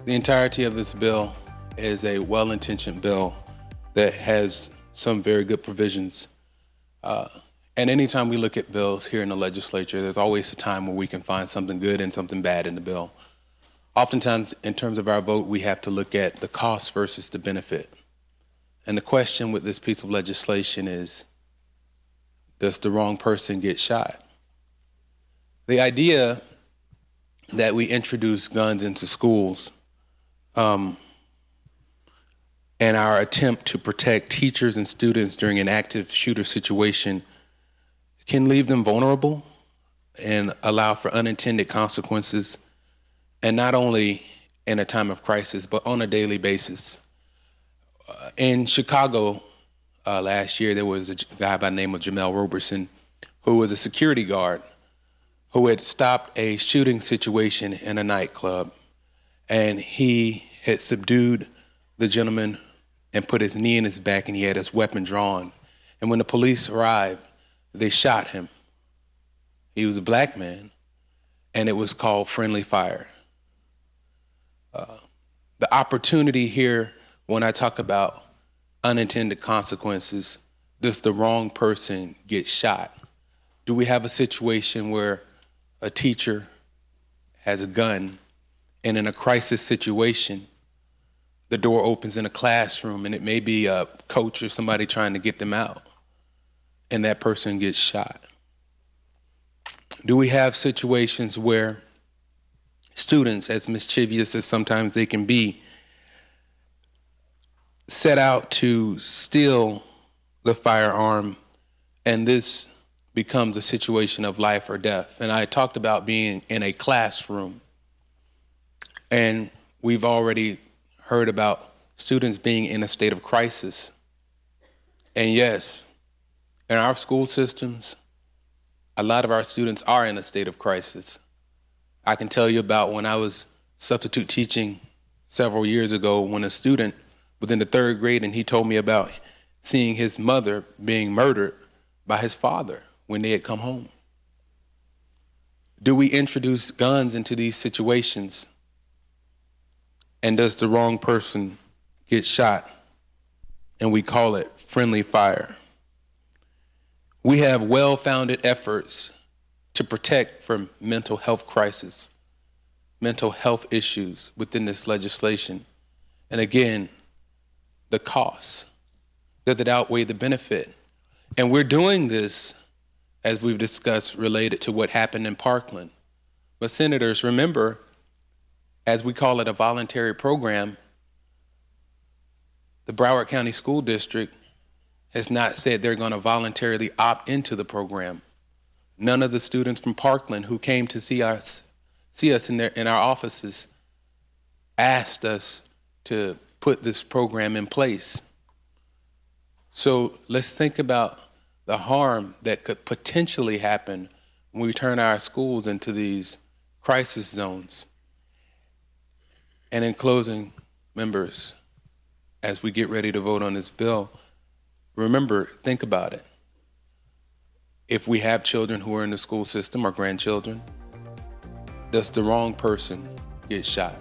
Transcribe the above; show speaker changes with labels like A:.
A: The entirety of this bill is a well-intentioned bill that has some very good provisions. And anytime we look at bills here in the legislature, there's always a time where we can find something good and something bad in the bill. Oftentimes, in terms of our vote, we have to look at the cost versus the benefit. And the question with this piece of legislation is, does the wrong person get shot? The idea that we introduce guns into schools and our attempt to protect teachers and students during an active shooter situation can leave them vulnerable and allow for unintended consequences, and not only in a time of crisis, but on a daily basis. In Chicago last year, there was a guy by the name of Jamel Roberson, who was a security guard, who had stopped a shooting situation in a nightclub, and he had subdued the gentleman and put his knee in his back, and he had his weapon drawn. And when the police arrived, they shot him. He was a black man, and it was called friendly fire. The opportunity here, when I talk about unintended consequences, does the wrong person get shot? Do we have a situation where a teacher has a gun, and in a crisis situation, the door opens in a classroom, and it may be a coach or somebody trying to get them out, and that person gets shot? Do we have situations where students, as mischievous as sometimes they can be, set out to steal the firearm, and this becomes a situation of life or death? And I talked about being in a classroom, and we've already heard about students being in a state of crisis. And yes, in our school systems, a lot of our students are in a state of crisis. I can tell you about when I was substitute teaching several years ago, when a student was in the third grade, and he told me about seeing his mother being murdered by his father when they had come home. Do we introduce guns into these situations, and does the wrong person get shot, and we call it friendly fire? We have well-founded efforts to protect from mental health crisis, mental health issues within this legislation. And again, the cost, does it outweigh the benefit? And we're doing this, as we've discussed, related to what happened in Parkland. But senators, remember, as we call it a voluntary program, the Broward County School District has not said they're going to voluntarily opt into the program. None of the students from Parkland who came to see us in our offices asked us to put this program in place. So let's think about the harm that could potentially happen when we turn our schools into these crisis zones. And in closing, members, as we get ready to vote on this bill, remember, think about it. If we have children who are in the school system or grandchildren, does the wrong person get shot?